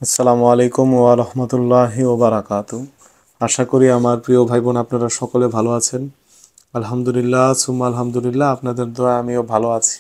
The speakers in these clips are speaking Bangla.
আসসালামু আলাইকুম ওয়া রাহমাতুল্লাহি ওয়া বারাকাতু। আশা করি আমার প্রিয় ভাই বোন আপনারা সকলে ভালো আছেন। আলহামদুলিল্লাহ সুম্মা আলহামদুলিল্লাহ, আপনাদের দোয়া আমিও ভালো আছি।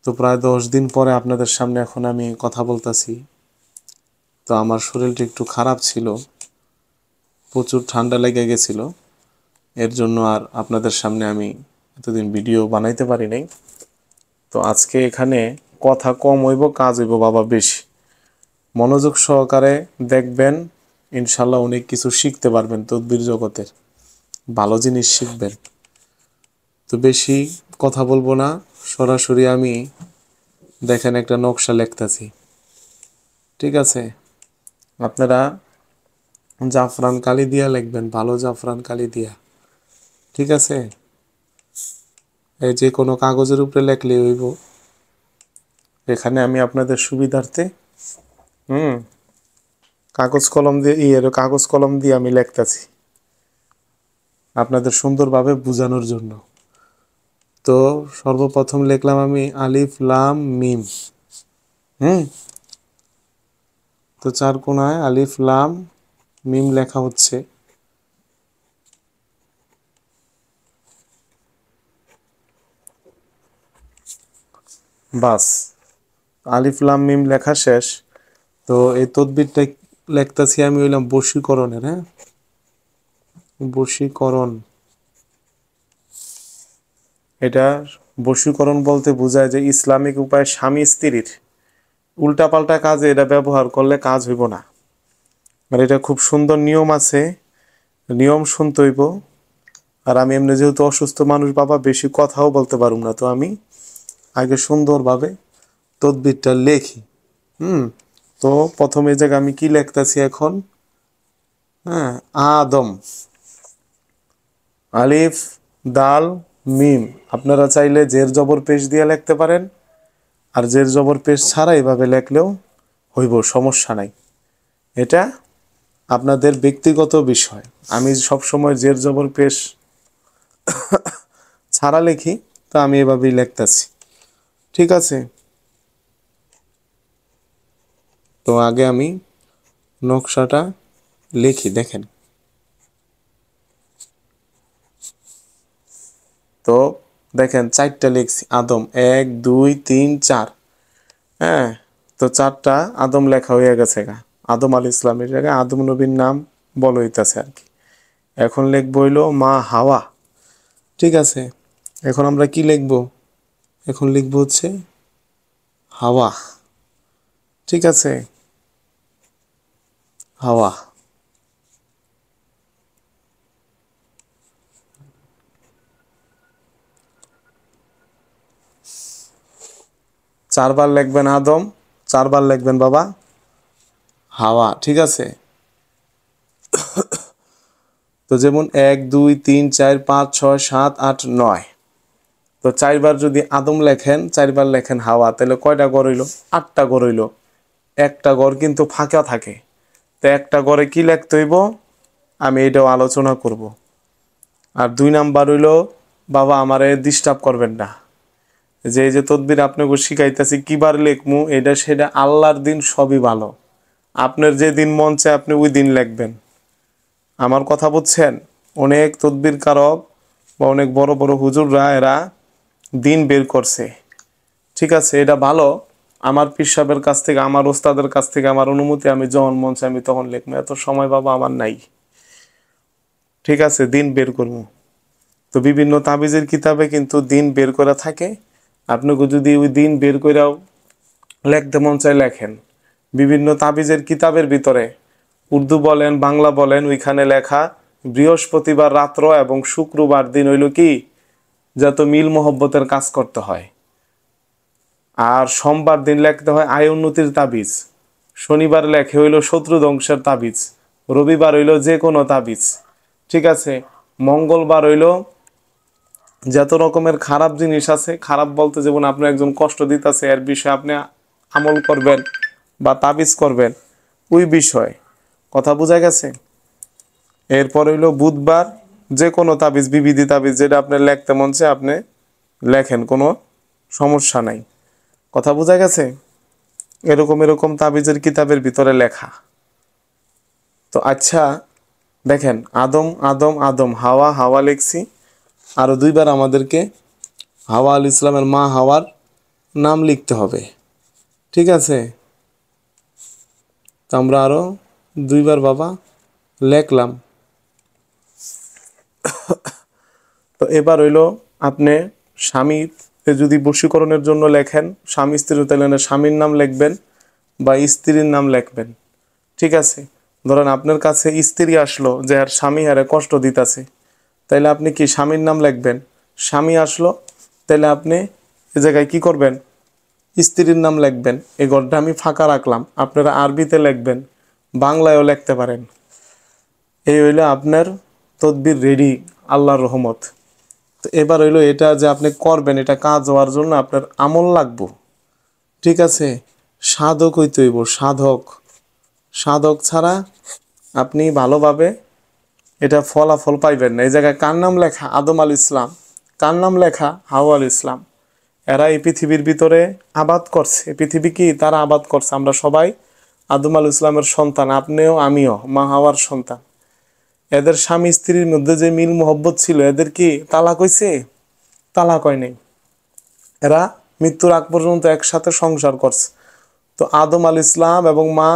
তো প্রায় 10 দিন পরে আপনাদের সামনে এখন আমি কথা বলতেছি। তো আমার শরীরটা একটু খারাপ ছিল, প্রচুর ঠান্ডা লেগে গেছিল। এর জন্য আর আপনাদের সামনে আমি এতদিন ভিডিও বানাইতে পারি নাই। তো আজকে এখানে কথা কম হইব, কাজ হইব বাবা বেশি। মনোযোগ সহকারে দেখবেন, ইনশাল্লাহ অনেক কিছু শিখতে পারবেন। তদবির জগতের ভালো জিনিস শিখবেন। তো বেশি কথা বলবো না, সরাসরি আমি দেখেন একটা নকশা লিখতেছি। ঠিক আছে, আপনারা জাফরান কালি দিয়া লিখবেন, ভালো জাফরান কালি দিয়া। ঠিক আছে, এই যে কোনো কাগজের উপরে লেখলে হইব। এখানে আমি আপনাদের সুবিধার্থে হুম কাগজ কলম দিয়ে আমি লিখতেছি আপনাদের সুন্দরভাবে বোঝানোর জন্য। তো সর্বপ্রথম লিখলাম আমি আলিফ লাম মিম। হুম তো চার কোণায় আলিফ লাম মিম লেখা হচ্ছে। বাস, আলিফ লাম মিম লেখা শেষ। তো এই তদবিরটা লিখতেছি আমি হইলাম বশীকরণের। হ্যাঁ, বশীকরণ। এটা বশীকরণ বলতে বোঝায় যে ইসলামিক উপায়ে স্বামী স্ত্রীর উল্টাপাল্টা কাজে এটা ব্যবহার করলে কাজ হইব না। আর এটা খুব সুন্দর নিয়ম আছে, নিয়ম শুনতে হইব। আর আমি এমনি যেহেতু অসুস্থ মানুষ বাবা, বেশি কথাও বলতে পারুম না। তো আমি আগে সুন্দরভাবে তদবিরটা লেখি। হুম তো প্রথমে জায়গা আমি কি লিখতেছি এখন? হ্যাঁ, আদম, আলিফ দাল মিম। আপনারা চাইলে জের জবর পেশ দিয়ে লিখতে পারেন, আর জের জবর পেশ ছাড়া এভাবে লেখলেও হইব, সমস্যা নাই। এটা আপনাদের ব্যক্তিগত বিষয়। আমি সবসময় জের জবর পেশ ছাড়া লিখি, তো আমি এভাবেই লিখতেছি। ঠিক আছে, তো আগে আমি নকশাটা লিখি, দেখেন। তো দেখেন চারটা লিখছি আদম, 1 2 3 4। হ্যাঁ, তো চারটা আদম লেখা হয়ে গেছে গা। আদম আলী ইসলামের জায়গায় আদম নবীর নাম বলা হইতাছে আর কি। এখন লিখবো হইলো মা হাওয়া। ঠিক আছে, এখন আমরা কি লিখবো? এখন লিখবো হচ্ছে হাওয়া। ঠিক আছে, হাওয়া। চারবার লিখবেন আদম, চারবার লিখবেন বাবা হাওয়া। ঠিক আছে, তো যেমন 1 2 3 4 5 6 7 8 9। তো চারবার যদি আদম লেখেন, চারবার লেখেন হাওয়া, তাহলে কয়টা গড় হইল? 8টা গড় হইল। একটা গড় কিন্তু ফাঁকা থাকে। তো একটা গড়ে কি লিখতে হইব আমি এটাও আলোচনা করব। আর 2 নাম্বার হইল বাবা আমারে ডিস্টার্ব করবেন না। যে এই যে তদবির আপনাকে শিখাইতেছি কিবার লেখমু, এটা সেটা আল্লাহর দিন, সবই ভালো। আপনার যে দিন মন চায় আপনি ওই দিন লিখবেন। আমার কথা বুঝছেন? অনেক তদবির কারক বা অনেক বড় বড় হুজুররা এরা দিন বের করছে। ঠিক আছে, এটা ভালো। আমার পীর সাহেবের কাছ থেকে, আমার ওস্তাদের কাছ থেকে আমার অনুমতি, আমি যখন মন চাই আমি তখন লিখবো। এত সময় বাবা আমার নাই। ঠিক আছে, দিন বের করবো। তো বিভিন্ন তাবিজের কিতাবে কিন্তু দিন বের করা থাকে। আপনাকে যদি ওই দিন বের করেও লেখতে মন চাই লেখেন। বিভিন্ন তাবিজের কিতাবের ভিতরে উর্দু বলেন বাংলা বলেন, ওইখানে লেখা বৃহস্পতিবার রাত্র এবং শুক্রবার দিন হইল কি যত মিল মোহব্বতের কাজ করতে হয়। আর সোমবার দিন লিখতে হয় আয় উন্নতির তাবিজ। শনিবার লেখে হইল শত্রু ধ্বংসের তাবিজ। রবিবার হইল যে কোনো তাবিজ। ঠিক আছে, মঙ্গলবার হইল যত রকমের খারাপ জিনিস আছে, খারাপ বলতে যেমন আপনার একজন কষ্ট দিতেছে এর বিষয়ে আপনি আমল করবেন বা তাবিজ করবেন, ওই বিষয়। কথা বোঝা গেছে? এরপর হইল বুধবার যে কোনো তাবিজ, বিবিধি তাবিজ, যেটা আপনার লিখতে মন চায় আপনি লেখেন, কোনো সমস্যা নাই। কথা বোঝা গেছে? এরকম এরকম তাবিজের কিতাবের ভিতরে লেখা। তো আচ্ছা দেখেন, আদম আদম আদম, হাওয়া হাওয়া লিখছি, আরো 2বার আমাদেরকে হাওয়া আল ইসলামের মা হাওয়ার নাম লিখতে হবে। ঠিক আছে, তো আমরা আরো 2বার বাবা লেখলাম। তো এবার হইলো আপনি স্বামীকে যদি বশীকরণের জন্য লেখেন, স্বামী স্ত্রী তাহলে স্বামীর নাম লিখবেন বা স্ত্রীর নাম লিখবেন। ঠিক আছে, ধরেন আপনার কাছে স্ত্রী আসলো যে আর স্বামী হারে কষ্ট দিতেছে, তাইলে আপনি কি স্বামীর নাম লিখবেন। স্বামী আসলো তাহলে আপনি এ জায়গায় কি করবেন, স্ত্রীর নাম লিখবেন। এই ঘরটা আমি ফাঁকা রাখলাম, আপনারা আরবিতে লিখবেন, বাংলায়ও লিখতে পারেন। এই হইলো আপনার তদবির রেডি, আল্লাহর রহমত। তো এবার হইলো এটা যে আপনি করবেন, এটা কাজ হওয়ার জন্য আপনার আমল লাগবো। ঠিক আছে, সাধক হইতে হইব, সাধক। সাধক ছাড়া আপনি ভালোভাবে এটা ফলাফল পাইবেন না। এই জায়গায় কার নাম লেখা, আদম আল ইসলাম, কার নাম লেখা, হাওয়া আল ইসলাম। এরা এই পৃথিবীর ভিতরে আবাদ করছে, পৃথিবী কি তারা আবাদ করছে। আমরা সবাই আদম আল ইসলামের সন্তান, আপনিও আমিও মা হাওয়ার সন্তান। এদের স্বামী স্ত্রীর মধ্যে যে মিল মোহব্বত ছিল, এদের কি তালাক হইছে, তালাক হয় নাই। এরা মৃত্যুর আগ পর্যন্ত একসাথে সংসার করছে। তো আদম আল ইসলাম এবং মা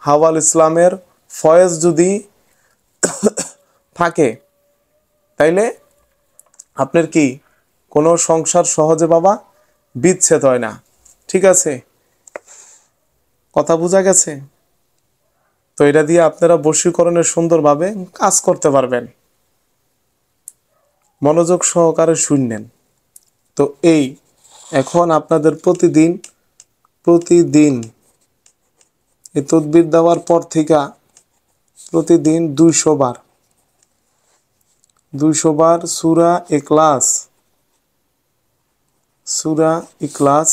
হাওয়া আল ইসলামের ফয়েজ যদি থাকে, তাইলে আপনার কি কোনো সংসার সহজে বাবা বিচ্ছেদ হয় না। ঠিক আছে, কথা বোঝা গেছে? তো এটা দিয়ে আপনারা বশীকরণের সুন্দরভাবে কাজ করতে পারবেন। মনোযোগ সহকারে শুনলেন তো। এই এখন আপনাদের প্রতিদিন প্রতিদিন এই তদবির দেওয়ার পর থেকে প্রতিদিন 200 বার 200 বার সূরা ইখলাস, সূরা ইখলাস,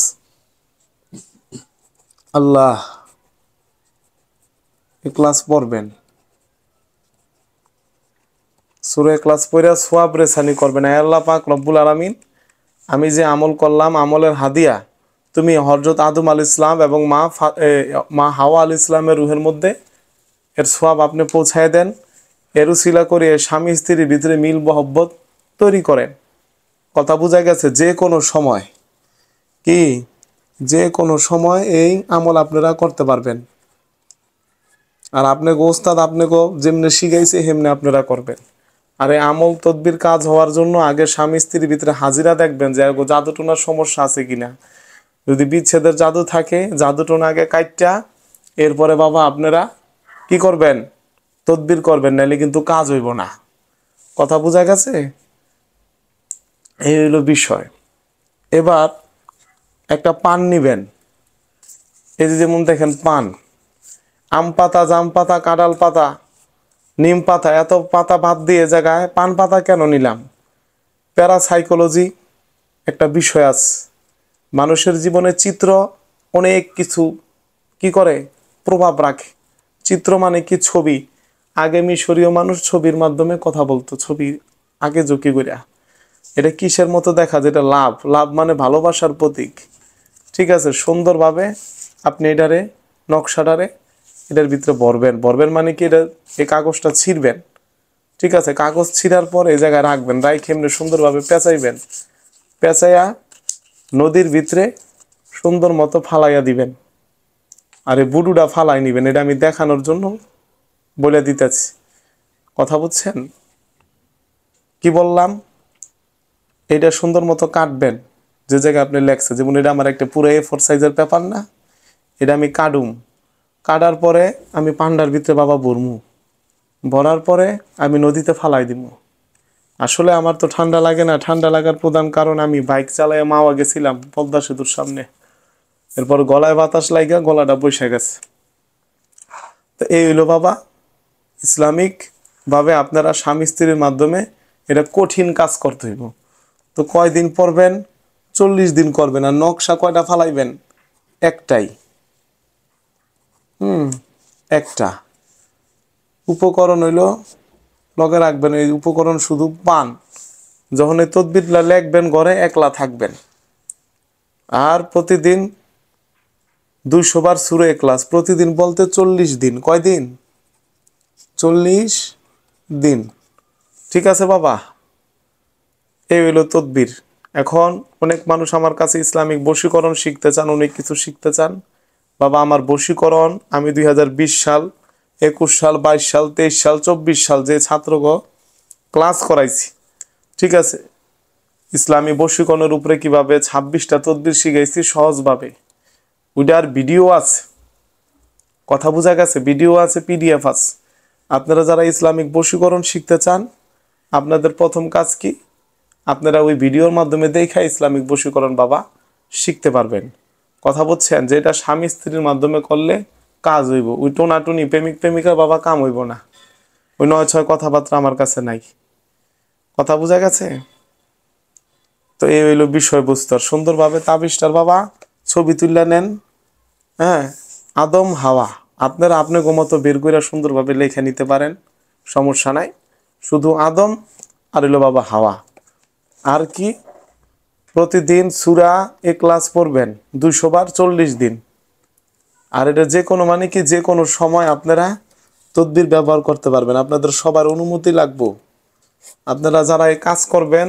আল্লাহ ইখলাস পড়বেন। সূরা ইখলাস পড়ে সওয়াব রেসানি করবেন। আয় আল্লাহ পাক রব্বুল আলামিন, আমি যে আমল করলাম আমলের হাদিয়া তুমি হযরত আদম আল ইসলাম এবং মা হাওয়া আল ইসলামের রুহের মধ্যে এর সওয়াব আপনি পৌঁছায় দেন। এর উসিলা করে স্বামী স্ত্রীর ভিতরে মিল মহব্বত তৈরি করেন। কথা বোঝা গেছে? যে কোনো সময় কি, যে কোনো সময় এই আমল আপনারা করতে পারবেন। আর আপনাকে ওস্তাদ আপনাকে যেমনি শিখাইছে হেমনি আপনারা করবেন। আর এই আমল তদবির কাজ হওয়ার জন্য আগে স্বামী স্ত্রীর ভিতরে হাজিরা দেখবেন যে জাদু টোনার সমস্যা আছে কিনা। যদি বিচ্ছেদের জাদু থাকে, জাদু টোনা আগে কাইটটা এরপরে বাবা আপনারা কি করবেন, তদবির করবেন, নাহলে কিন্তু কাজ হইব না। কথা বোঝা গেছে? এই হইল বিষয়। এবার একটা পান নিবেন। এই যে যেমন দেখেন পান, আম পাতা, জাম পাতা, কাঁঠাল পাতা, নিম পাতা, এত পাতা বাদ দিয়ে জায়গায় পান পাতা কেন নিলাম? প্যারাসাইকোলজি একটা বিষয় আছে। মানুষের জীবনে চিত্র অনেক কিছু কি করে, প্রভাব রাখে। চিত্র মানে কি, ছবি। আগে মিশরীয় মানুষ ছবির মাধ্যমে কথা বলতো, ছবি আগে ঝুঁকি করিয়া। এটা কিসের মতো দেখা, যেটা লাভ, লাভ মানে ভালোবাসার প্রতীক। ঠিক আছে, সুন্দরভাবে আপনি এটারে নকশাটারে এটার ভিতরে ভরবেন। ভরবেন মানে কি, এটা এই কাগজটা ছিঁড়বেন। ঠিক আছে, কাগজ ছিঁড়ার পর এই জায়গায় রাখবেন, রাইখে এমনি সুন্দরভাবে পেঁচাইবেন। পেঁচাইয়া নদীর ভিতরে সুন্দর মতো ফালাইয়া দিবেন। আর এই বুডুটা ফালাই নিবেন, এটা আমি দেখানোর জন্য বলে দিতেছি। কথা বুঝছেন কি বললাম? এটা সুন্দর মতো কাটবেন যে জায়গায় আপনি লেখছে। যেমন এটা আমার একটা পুরো A4 সাইজের পেপার না, এটা আমি কাটুম। কাটার পরে আমি পান্ডার ভিতরে বাবা ভরমু। ভরার পরে আমি নদীতে ফালাই দিব। আসলে আমার তো ঠান্ডা লাগে না। ঠান্ডা লাগার প্রধান কারণ আমি বাইক চালায় মাওয়া গেছিলাম পদ্মা সেতুর সামনে। এরপর গলায় বাতাস লাগা গলাটা বসে গেছে। তো এই হইলো বাবা ইসলামিক ভাবে আপনারা স্বামী স্ত্রীর মাধ্যমে এটা কঠিন কাজ করতে হইব। তো কয়দিন পড়বেন? 40 দিন করবেন। আর নকশা কয়টা ফালাইবেন? একটাই। একটা উপকরণ হইল লগে রাখবেন। এই উপকরণ শুধু পান। যখন এই তদবিরটা লেখবেন ঘরে একলা থাকবেন। আর প্রতিদিন 200 বার সূরা ইখলাস প্রতিদিন বলতে 40 দিন। কয় দিন? 40 দিন। ঠিক আছে বাবা, এই হইল তদবির। এখন অনেক মানুষ আমার কাছে ইসলামিক বশীকরণ শিখতে চান, অনেক কিছু শিখতে চান। বাবা আমার বশীকরণ আমি 2020 সাল, 21 সাল, 22 সাল, 23 সাল, 24 সাল যে ছাত্রকে ক্লাস করাইছি, ঠিক আছে, ইসলামী বশীকরণের উপরে কিভাবে 26টা তদবির শিখাইছি সহজভাবে, ওইটার ভিডিও আছে। কথা বোঝা গেছে? ভিডিও আছে, পিডিএফ আছে। আপনারা যারা ইসলামিক বশীকরণ শিখতে চান, আপনাদের প্রথম কাজ কি? আপনারা ওই ভিডিওর মাধ্যমে দেখা ইসলামিক বশীকরণ বাবা শিখতে পারবেন। কথা বলছেন? যেটা স্বামী স্ত্রীর মাধ্যমে করলে কাজ হইব, ওই টোনাটুনি প্রেমিক প্রেমিকা বাবা কাম হইব না। ওই 9-6 কথাবার্তা আমার কাছে নাই। কথা বোঝা গেছে? তো এই হইল বিষয়বস্তু। আর সুন্দরভাবে তাবিজটার বাবা ছবি তুললে নেন। হ্যাঁ, আদম হাওয়া আপনারা আপনাকে মতো বের করে সুন্দরভাবে লেখে নিতে পারেন, সমস্যা নাই। শুধু আদম আর হইল বাবা হাওয়া। আর কি? প্রতিদিন সূরা ইখলাস পড়বেন 200 বার 40 দিন। আর এটা যে কোনো মানে কি যে কোনো সময় আপনারা তদবির ব্যবহার করতে পারবেন। আপনাদের সবার অনুমতি লাগবে। আপনারা যারা এই কাজ করবেন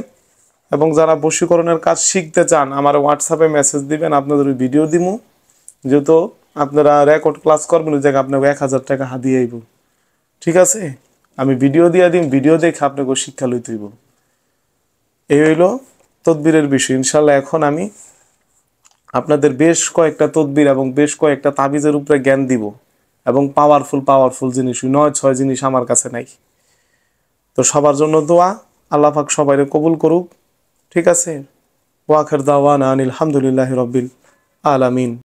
এবং যারা বশীকরণের কাজ শিখতে চান, আমার হোয়াটসঅ্যাপে মেসেজ দিবেন, আপনাদের ওই ভিডিও দিমু। যেহেতু আপনারা রেকর্ড ক্লাস করবেন, ওই জায়গায় আপনাকে 1000 টাকা হাদিয়ে আইব। ঠিক আছে? আমি ভিডিও দিয়ে দিম, ভিডিও দেখে আপনাকে শিক্ষা লইতে হইব। এই হইল তদবিরের বিষয়। ইনশাল্লাহ এখন আমি আপনাদের বেশ কয়েকটা তদবির এবং বেশ কয়েকটা তাবিজের উপরে জ্ঞান দিব, এবং পাওয়ারফুল জিনিস, 9-6 জিনিস আমার কাছে নাই। তো সবার জন্য দোয়া, আল্লাহ পাক সবাইকে কবুল করুক। ঠিক আছে? ওয়া আখির দাওয়ানা আনিল হামদুলিল্লাহি রাব্বিল আলামিন।